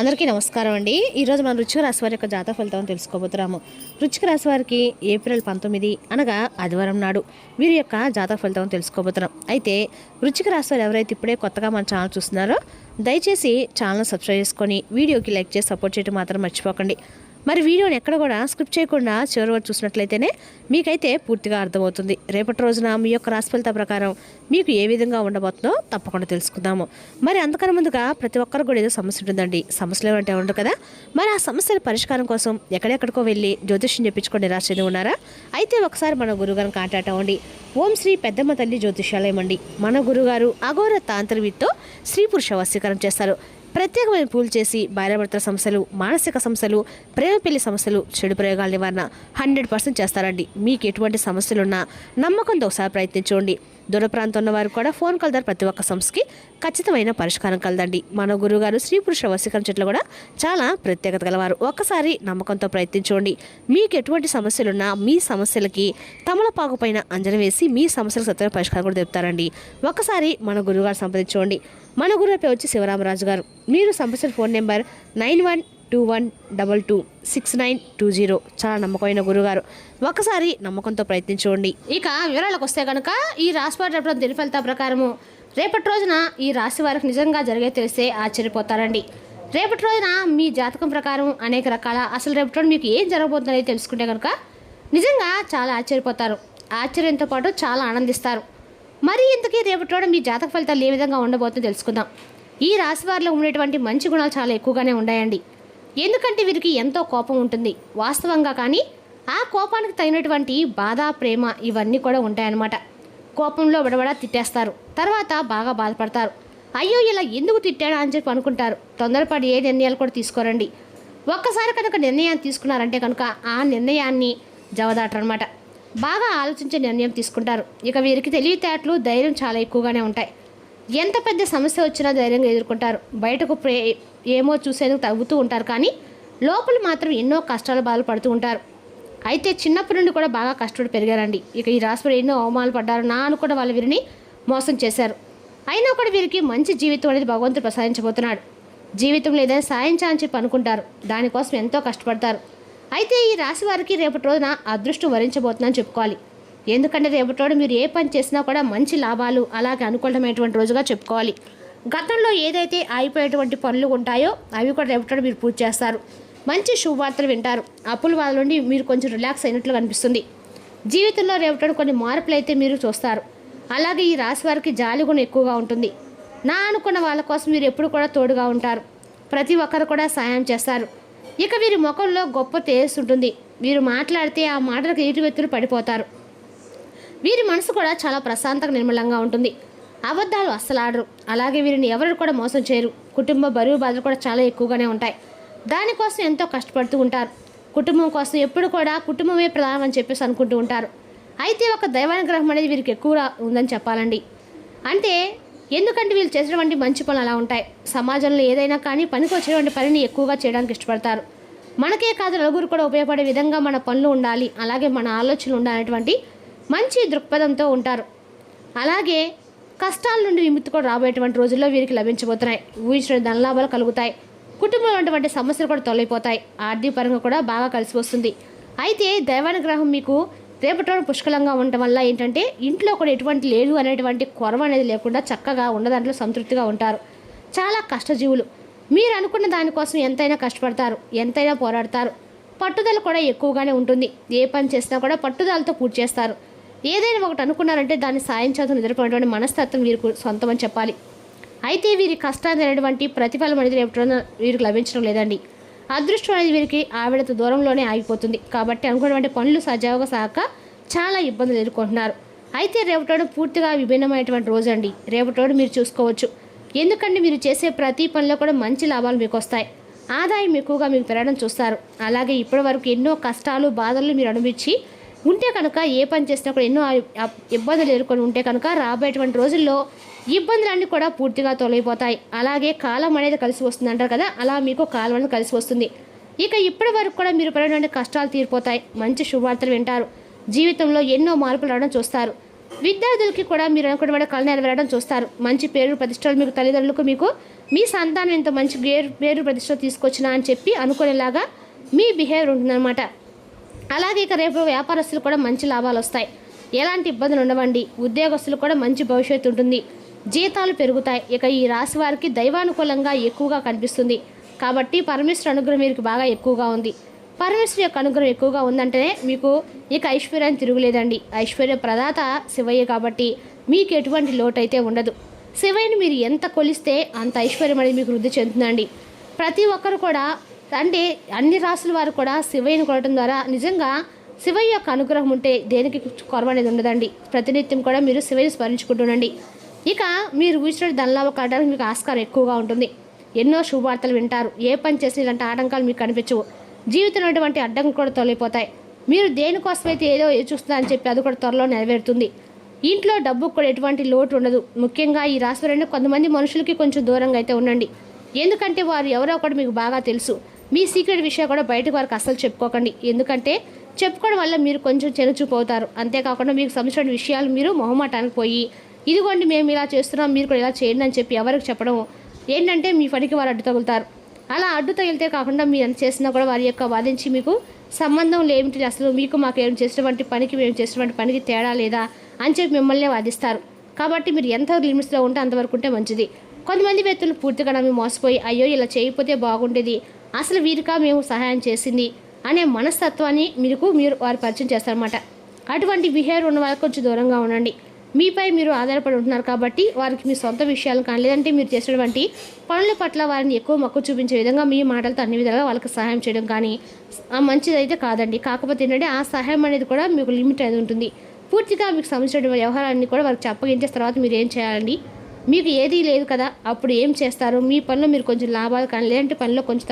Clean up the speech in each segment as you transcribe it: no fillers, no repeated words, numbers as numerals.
అందరికీ నమస్కారం అండి. ఈరోజు మనం వృశ్చిక రాశి వారి యొక్క జాతక ఫలితం తెలుసుకోబోతున్నాము. వృశ్చిక రాశి వారికి ఏప్రిల్ 19 అనగా ఆదివారం నాడు వీరి యొక్క జాతక ఫలితం తెలుసుకోబోతున్నాం. అయితే వృశ్చిక రాశి వారు ఎవరైతే ఇప్పుడే కొత్తగా మన ఛానల్ చూస్తున్నారో దయచేసి ఛానల్ సబ్స్క్రైబ్ చేసుకొని వీడియోకి లైక్ చేసి సపోర్ట్ చేయడం మాత్రం మర్చిపోకండి. మరి వీడియోని ఎక్కడ కూడా స్కిప్ చేయకుండా చివరి వరకు చూసినట్లయితేనే మీకైతే పూర్తిగా అర్థమవుతుంది. రేపటి రోజున మీ యొక్క రాశి ఫలిత ప్రకారం మీకు ఏ విధంగా ఉండబోతుందో తప్పకుండా తెలుసుకుందాము. మరి అంతకన్నా ముందుగా ప్రతి ఒక్కరు కూడా ఏదో సమస్య ఉంటుందండి. సమస్యలు ఏమంటే ఉండదు కదా. మరి ఆ సమస్యల పరిష్కారం కోసం ఎక్కడెక్కడికో వెళ్ళి జ్యోతిష్యం చెప్పించుకొని నిరాశ చెంది ఉన్నారా? అయితే ఒకసారి మన గురుగారిని కాంటాక్ట్ అవ్వండి. ఓం శ్రీ పెద్దమ్మ తల్లి జ్యోతిష్యాలయం అండి. మన గురుగారు అఘోర తాంత్రికతో స్త్రీ పురుష వశీకరణ చేస్తారు. ప్రత్యేకమైన పూలు చేసి భార్యాభర్తల సమస్యలు, మానసిక సమస్యలు, ప్రేమ పెళ్లి సమస్యలు, చెడు ప్రయోగాల నివారణ 100% చేస్తారండి. మీకు ఎటువంటి సమస్యలున్నా నమ్మకంతో ఒకసారి ప్రయత్నించండి. దూర ప్రాంతం ఉన్న వారు కూడా ఫోన్ కాల్ ద్వారా ప్రతి ఒక్క సమస్యకి ఖచ్చితమైన పరిష్కారం కలదండి. మన గురుగారు స్త్రీ పురుష వశీకరణ చెట్లు కూడా చాలా ప్రత్యేకత గలవారు. ఒక్కసారి నమ్మకంతో ప్రయత్నించండి. మీకు ఎటువంటి సమస్యలున్నా మీ సమస్యలకి తమలపాకు పైన అంజనం వేసి మీ సమస్యలకు సత్యమైన పరిష్కారం కూడా చెప్తారండి. ఒక్కసారి మన గురుగారు సంప్రదించండి. మన గురువు పేరు వచ్చి శివరామరాజు గారు. మీరు సంప్రదించిన ఫోన్ నెంబర్ 9121226920. చాలా నమ్మకమైన గురుగారు. ఒకసారి నమ్మకంతో ప్రయత్నించండి. ఇక వివరాలకు వస్తే కనుక ఈ రాశివారి రేపటి దిన ఫలితాల ప్రకారము రేపటి రోజున ఈ రాశి వారికి నిజంగా జరిగే తెలిస్తే ఆశ్చర్యపోతారండి. రేపటి రోజున మీ జాతకం ప్రకారం అనేక రకాల అసలు రేపటి రోజు మీకు ఏం జరగబోతుందని తెలుసుకుంటే కనుక నిజంగా చాలా ఆశ్చర్యపోతారు. ఆశ్చర్యంతో పాటు చాలా ఆనందిస్తారు. మరి ఇంతకీ రేపటి రోజు మీ జాతక ఫలితాలు ఏ విధంగా ఉండబోతుందో తెలుసుకుందాం. ఈ రాశి వారిలో ఉండేటువంటి మంచి గుణాలు చాలా ఎక్కువగానే ఉన్నాయండి. ఎందుకంటే వీరికి ఎంతో కోపం ఉంటుంది వాస్తవంగా. కానీ ఆ కోపానికి తగినటువంటి బాధ, ప్రేమ ఇవన్నీ కూడా ఉంటాయన్నమాట. కోపంలో బడబడా తిట్టేస్తారు. తర్వాత బాగా బాధపడతారు. అయ్యో ఇలా ఎందుకు తిట్టాడా అని చెప్పి అనుకుంటారు. తొందరపడి ఏ నిర్ణయాలు కూడా తీసుకోరండి. ఒక్కసారి కనుక నిర్ణయాన్ని తీసుకున్నారంటే కనుక ఆ నిర్ణయాన్ని జవదాటరనమాట. బాగా ఆలోచించే నిర్ణయం తీసుకుంటారు. ఇక వీరికి తెలివితేటలు, ధైర్యం చాలా ఎక్కువగానే ఉంటాయి. ఎంత పెద్ద సమస్య వచ్చినా ధైర్యంగా ఎదుర్కొంటారు. బయటకు ఏమో చూసేందుకు తగ్గుతూ ఉంటారు. కానీ లోపల మాత్రం ఎన్నో కష్టాలు బాధలు పడుతూ ఉంటారు. అయితే చిన్నప్పటి నుండి కూడా బాగా కష్టపడి పెరిగారండి. ఇక ఈ రాశివారు ఎన్నో అవమానాలు పడ్డారు. అనుకున్న వాళ్ళు వీరిని మోసం చేశారు. అయినా కూడా వీరికి మంచి జీవితం అనేది భగవంతుడు ప్రసాదించబోతున్నాడు. జీవితంలో ఏదైనా సాధించాలని చెప్పి అనుకుంటారు. దానికోసం ఎంతో కష్టపడతారు. అయితే ఈ రాశి వారికి రేపటి రోజున అదృష్టం వరించబోతుందని చెప్పుకోవాలి. ఎందుకంటే రేపటి రోజు మీరు ఏ పని చేసినా కూడా మంచి లాభాలు అలాగే అనుకూలమైనటువంటి రోజుగా చెప్పుకోవాలి. గతంలో ఏదైతే ఆగిపోయేటువంటి పనులు ఉంటాయో అవి కూడా రేపటి రోజు మీరు పూర్తి చేస్తారు. మంచి శుభవార్తలు వింటారు. అప్పుల వాళ్ళ నుండి మీరు కొంచెం రిలాక్స్ అయినట్లు కనిపిస్తుంది. జీవితంలో రేపటి రోజు కొన్ని మార్పులు అయితే మీరు చూస్తారు. అలాగే ఈ రాశి వారికి జాలి గుణం ఎక్కువగా ఉంటుంది. అనుకున్న వాళ్ళ కోసం మీరు ఎప్పుడు కూడా తోడుగా ఉంటారు. ప్రతి ఒక్కరు కూడా సాయం చేస్తారు. ఇక వీరి ముఖంలో గొప్ప తేజస్సు ఉంటుంది. వీరు మాట్లాడితే ఆ మాటలకు ఎదుటి వ్యక్తులు పడిపోతారు. వీరి మనసు కూడా చాలా ప్రశాంతంగా నిర్మలంగా ఉంటుంది. అబద్ధాలు అస్సలు ఆడరు. అలాగే వీరిని ఎవరు కూడా మోసం చేయరు. కుటుంబ బరువు బాధలు కూడా చాలా ఎక్కువగానే ఉంటాయి. దానికోసం ఎంతో కష్టపడుతూ ఉంటారు. కుటుంబం కోసం ఎప్పుడు కూడా కుటుంబమే ప్రధానం అని చెప్పేసి అనుకుంటూ ఉంటారు. అయితే ఒక దైవానుగ్రహం అనేది వీరికి ఎక్కువ ఉందని చెప్పాలండి. అంటే ఎందుకంటే వీళ్ళు చేసేటువంటి మంచి పనులు అలా ఉంటాయి. సమాజంలో ఏదైనా కానీ పనికి వచ్చేటువంటి పనిని ఎక్కువగా చేయడానికి ఇష్టపడతారు. మనకే కాదు నలుగురు కూడా ఉపయోగపడే విధంగా మన పనులు ఉండాలి, అలాగే మన ఆలోచనలు ఉండాలనేటువంటి మంచి దృక్పథంతో ఉంటారు. అలాగే కష్టాల నుండి విముక్తి కూడా రాబోయేటువంటి రోజుల్లో వీరికి లభించబోతున్నాయి. ఊహించిన ధనలాభాలు కలుగుతాయి. కుటుంబంలో ఉన్నటువంటి సమస్యలు కూడా తొలగిపోతాయి. ఆర్థిక పరంగా కూడా బాగా కలిసి వస్తుంది. అయితే దైవానుగ్రహం మీకు రేపటి రోజు పుష్కలంగా ఉండటం వల్ల ఏంటంటే ఇంట్లో కూడా ఎటువంటి లేదు అనేటువంటి కొరవ అనేది లేకుండా చక్కగా ఉన్న దాంట్లో సంతృప్తిగా ఉంటారు. చాలా కష్టజీవులు. మీరు అనుకున్న దానికోసం ఎంతైనా కష్టపడతారు, ఎంతైనా పోరాడతారు. పట్టుదల కూడా ఎక్కువగానే ఉంటుంది. ఏ పని చేసినా కూడా పట్టుదలతో పూర్తి చేస్తారు. ఏదైనా ఒకటి అనుకున్నారంటే దాన్ని సాధించాల్సిన నిద్రపోయినటువంటి మనస్తత్వం వీరికి సొంతమని చెప్పాలి. అయితే వీరి కష్టాన్ని అనేటువంటి ప్రతిఫలం అనేది రేపటి రోజున వీరికి లభించడం లేదండి. అదృష్టం అనేది వీరికి ఆవిడతో దూరంలోనే ఆగిపోతుంది. కాబట్టి అనుకున్నటువంటి పనులు సజావుగా సాక చాలా ఇబ్బందులు ఎదుర్కొంటున్నారు. అయితే రేపటి రోజు పూర్తిగా విభిన్నమైనటువంటి రోజు అండి. రేపటి రోజు మీరు చూసుకోవచ్చు. ఎందుకంటే మీరు చేసే ప్రతి పనిలో కూడా మంచి లాభాలు మీకు వస్తాయి. ఆదాయం ఎక్కువగా మీకు పెరగడం చూస్తారు. అలాగే ఇప్పటి వరకు ఎన్నో కష్టాలు, బాధలు మీరు అనుభవించి ఉంటే కనుక ఏ పని చేసినా కూడా ఎన్నో ఇబ్బందులు ఎదుర్కొని ఉంటే కనుక రాబోయేటువంటి రోజుల్లో ఇబ్బందులన్నీ కూడా పూర్తిగా తొలగిపోతాయి. అలాగే కాలం అనేది కలిసి వస్తుంది అంటారు కదా, అలా మీకు కాలం అనేది కలిసి వస్తుంది. ఇక ఇప్పటి వరకు కూడా మీరు పడినటువంటి కష్టాలు తీరిపోతాయి. మంచి శుభవార్తలు వింటారు. జీవితంలో ఎన్నో మార్పులు రావడం చూస్తారు. విద్యార్థులకి కూడా మీరు అనుకున్న కళ నెరవేరడం చూస్తారు. మంచి పేరు ప్రతిష్టలు మీకు తల్లిదండ్రులకు మీకు మీ సంతానం ఎంత మంచి పేరు ప్రతిష్టలు తీసుకొచ్చినా అని చెప్పి అనుకునేలాగా మీ బిహేవియర్ ఉంటుందన్నమాట. అలాగే ఇక రేపు వ్యాపారస్తులు కూడా మంచి లాభాలు వస్తాయి. ఎలాంటి ఇబ్బందులు ఉండవండి. ఉద్యోగస్తులు కూడా మంచి భవిష్యత్తు ఉంటుంది. జీతాలు పెరుగుతాయి. ఇక ఈ రాశి వారికి దైవానుకూలంగా ఎక్కువగా కనిపిస్తుంది కాబట్టి పరమేశ్వర అనుగ్రహం మీకు బాగా ఎక్కువగా ఉంది. పరమేశ్వరు యొక్క అనుగ్రహం ఎక్కువగా ఉందంటేనే మీకు ఇక ఐశ్వర్యాన్ని తిరుగులేదండి. ఐశ్వర్య ప్రదాత శివయ్య కాబట్టి మీకు ఎటువంటి లోటు అయితే ఉండదు. శివయ్యని మీరు ఎంత కొలిస్తే అంత ఐశ్వర్యం అనేది మీకు వృద్ధి చెందుతుందండి. ప్రతి ఒక్కరు కూడా అంటే అన్ని రాసుల వారు కూడా శివయ్యని కొనడం ద్వారా నిజంగా శివయ్య యొక్క అనుగ్రహం ఉంటే దేనికి కొరవ అనేది ఉండదండి. ప్రతినిత్యం కూడా మీరు శివయ్యని స్మరించుకుంటుండండి. ఇక మీరు ఊహించిన ధనలాభం కావడానికి మీకు ఆస్కారం ఎక్కువగా ఉంటుంది. ఎన్నో శుభవార్తలు వింటారు. ఏ పని చేసిన ఇలాంటి ఆటంకాలు మీకు కనిపించవు. జీవితంలో ఉన్నటువంటి అడ్డంకులు కూడా తొలగిపోతాయి. మీరు దేనికోసమైతే ఏదో చూస్తుందని చెప్పి అది కూడా త్వరలో నెరవేరుతుంది. ఇంట్లో డబ్బుకు కూడా ఎటువంటి లోటు ఉండదు. ముఖ్యంగా ఈ రాశి వారు కొంతమంది మనుషులకి కొంచెం దూరంగా అయితే ఉండండి. ఎందుకంటే వారు ఎవరో ఒకటి మీకు బాగా తెలుసు. మీ సీక్రెట్ విషయం కూడా బయటకు వారికి అస్సలు చెప్పుకోకండి. ఎందుకంటే చెప్పుకోవడం వల్ల మీరు కొంచెం చెనుచూపు అవుతారు. అంతేకాకుండా మీకు సంబంధించిన విషయాలు మీరు మొహమాటానికి పోయి ఇదిగోండి మేము ఇలా చేస్తున్నాం మీరు కూడా ఇలా చేయండి అని చెప్పి ఎవరికి చెప్పడం ఏంటంటే మీ పనికి వారు అడ్డు తగులుతారు. అలా అడ్డు తగిలితే కాకుండా మీరు ఎంత చేసినా కూడా వారి యొక్క వాదించి మీకు సంబంధం లేమిటి అసలు మీకు మాకు ఏం చేసినటువంటి పనికి మేము చేసినటువంటి పనికి తేడా లేదా అని చెప్పి మిమ్మల్ని వాదిస్తారు. కాబట్టి మీరు ఎంత లిమిట్స్లో ఉంటే అంతవరకు ఉంటే మంచిది. కొంతమంది వ్యక్తులు పూర్తిగా నమ్మి మోసపోయి అయ్యో ఇలా చేయకపోతే బాగుండేది అసలు వీరికా మేము సహాయం చేసింది అనే మనస్తత్వాన్ని మీరు వారు పరిచయం చేస్తారన్నమాట. అటువంటి బిహేవియర్ ఉన్న వాళ్ళకి కొంచెం దూరంగా ఉండండి. మీపై మీరు ఆధారపడి ఉంటున్నారు కాబట్టి వారికి మీ సొంత విషయాలు కానీ లేదంటే మీరు చేసినటువంటి పనుల పట్ల వారిని ఎక్కువ మక్కువ చూపించే విధంగా మీ మాటలతో అన్ని విధాలుగా వాళ్ళకి సహాయం చేయడం కానీ మంచిదైతే కాదండి. కాకపోతే ఏంటంటే ఆ సహాయం అనేది కూడా మీకు లిమిట్ అనేది ఉంటుంది. పూర్తిగా మీకు సంబంధించిన వ్యవహారాన్ని కూడా వారికి అప్పగించిన తర్వాత మీరు ఏం చేయాలండి. మీకు ఏదీ లేదు కదా అప్పుడు ఏం చేస్తారు. మీ పనిలో మీరు కొంచెం లాభాలు కానీ లేదంటే పనిలో కొంచెం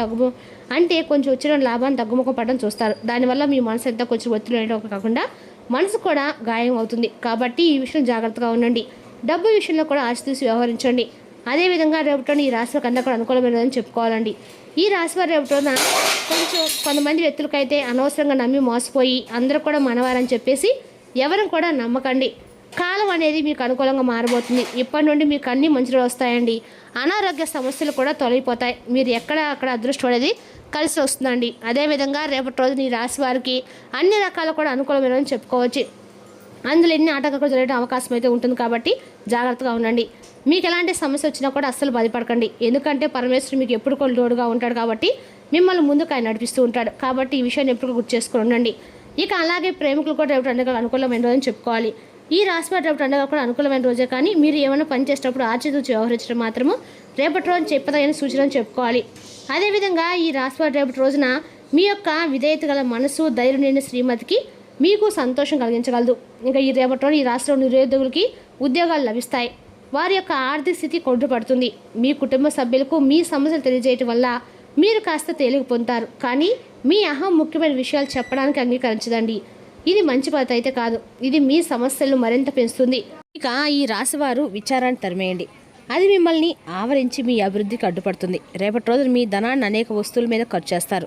కొంచెం వచ్చిన లాభాన్ని తగ్గుముఖం పడడం చూస్తారు. దానివల్ల మీ మనసు ఎంత కొంచెం ఒత్తిడి అనేవి కాకుండా మనసు కూడా గాయం అవుతుంది. కాబట్టి ఈ విషయం జాగ్రత్తగా ఉండండి. డబ్బు విషయంలో కూడా ఆచితూసి వ్యవహరించండి. అదేవిధంగా రేపటిన ఈ రాశి వారికి కూడా అనుకూలమైనదని చెప్పుకోవాలండి. ఈ రాశి వారి రేపటిన కొంతమంది వ్యక్తులకైతే అనవసరంగా నమ్మి మోసపోయి అందరూ కూడా మనవారని చెప్పేసి ఎవరిని కూడా నమ్మకండి. కాలం అనేది మీకు అనుకూలంగా మారబోతుంది. ఇప్పటి నుండి మీకు అన్ని మంచిగా వస్తాయండి. అనారోగ్య సమస్యలు కూడా తొలగిపోతాయి. మీరు అక్కడ అదృష్టం అనేది కలిసి వస్తుందండి. అదేవిధంగా రేపటి రోజున ఈ రాశి వారికి అన్ని రకాల కూడా అనుకూలమైనని చెప్పుకోవచ్చు. అందులో ఎన్ని ఆటంకాలు జరగడం అవకాశం అయితే ఉంటుంది కాబట్టి జాగ్రత్తగా ఉండండి. మీకు ఎలాంటి సమస్య వచ్చినా కూడా అస్సలు బాధపడకండి. ఎందుకంటే పరమేశ్వరుడు మీకు ఎప్పుడు కూడా తోడుగా ఉంటాడు కాబట్టి మిమ్మల్ని ముందుకు ఆయన నడిపిస్తూ ఉంటాడు. కాబట్టి ఈ విషయాన్ని ఎప్పుడు గుర్తు చేసుకుని ఉండండి. ఇక అలాగే ప్రేమికులు కూడా రేపటి అన్ని అనుకూలమైన రోజని చెప్పుకోవాలి. ఈ రాశి వారి రేపటి పండుగ కూడా అనుకూలమైన రోజే. కానీ మీరు ఏమైనా పని చేసేటప్పుడు ఆచితూచి వ్యవహరించడం మాత్రము రేపటి రోజు చెప్పదగిన సూచనలు చెప్పుకోవాలి. అదేవిధంగా ఈ రాశి వారి రేపటి రోజున మీ యొక్క విధేయత గల మనసు ధైర్యం నిండిన శ్రీమతికి మీకు సంతోషం కలిగించగలదు. ఇంకా ఈ రేపటి రోజు ఈ రాష్ట్రంలో నిరుద్యోగులకి ఉద్యోగాలు లభిస్తాయి. వారి యొక్క ఆర్థిక స్థితి కొంటుపడుతుంది. మీ కుటుంబ సభ్యులకు మీ సమస్యలు తెలియజేయటం వల్ల మీరు కాస్త తేలిక పొందుతారు. కానీ మీ అహం ముఖ్యమైన విషయాలు చెప్పడానికి అంగీకరించదండి. ఇది మంచి పద్ధతి అయితే కాదు. ఇది మీ సమస్యలను మరింత పెంచుతుంది. ఇక ఈ రాశివారు విచారాన్ని తరిమేయండి. అది మిమ్మల్ని ఆవరించి మీ అభివృద్ధికి అడ్డుపడుతుంది. రేపటి రోజున మీ ధనాన్ని అనేక వస్తువుల మీద ఖర్చు చేస్తారు.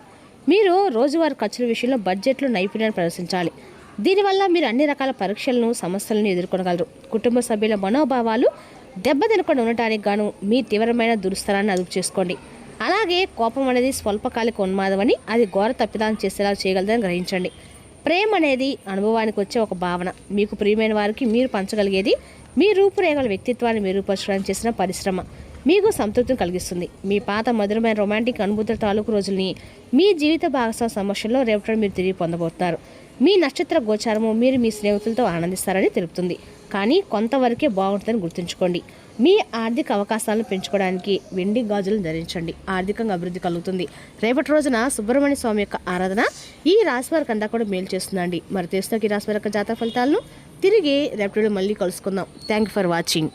మీరు రోజువారీ ఖర్చుల విషయంలో బడ్జెట్లో నైపుణ్యాన్ని ప్రదర్శించాలి. దీనివల్ల మీరు అన్ని రకాల పరీక్షలను సమస్యలను ఎదుర్కొనగలరు. కుటుంబ సభ్యుల మనోభావాలు దెబ్బతినకుండా ఉండటానికి గాను మీ తీవ్రమైన దురుస్తరాన్ని అదుపు చేసుకోండి. అలాగే కోపం అనేది స్వల్పకాలిక ఉన్మాదమని అది ఘోర తప్పిదాన్ని చేసేలా చేయగలదని గ్రహించండి. ప్రేమ అనేది అనుభవానికి వచ్చే ఒక భావన. మీకు ప్రియమైన వారికి మీరు పంచగలిగేది మీ రూపురేఖల వ్యక్తిత్వాన్ని మెరుగుపరచడానికి చేసిన పరిశ్రమ మీకు సంతృప్తిని కలిగిస్తుంది. మీ పాత మధురమైన రొమాంటిక్ అనుభూతుల తాలూకు రోజుల్ని మీ జీవిత భాగస్వామి సమస్యల్లో రేపటి మీరు తిరిగి పొందబోతున్నారు. మీ నక్షత్ర గోచారము మీరు మీ స్నేహితులతో ఆనందిస్తారని తెలుపుతుంది. కానీ కొంతవరకే బాగుంటుందని గుర్తుంచుకోండి. మీ ఆర్థిక అవకాశాలను పెంచుకోవడానికి వెండి గాజులను ధరించండి. ఆర్థికంగా అభివృద్ధి కలుగుతుంది. రేపటి రోజున సుబ్రహ్మణ్య స్వామి యొక్క ఆరాధన ఈ రాశి వారికి అంతా కూడా మేలు చేస్తుందండి. మరి తెలుసుకున్న ఈ రాశి వారి యొక్క జాతక ఫలితాలను తిరిగి రేపటి మళ్ళీ కలుసుకుందాం. Thank you for watching.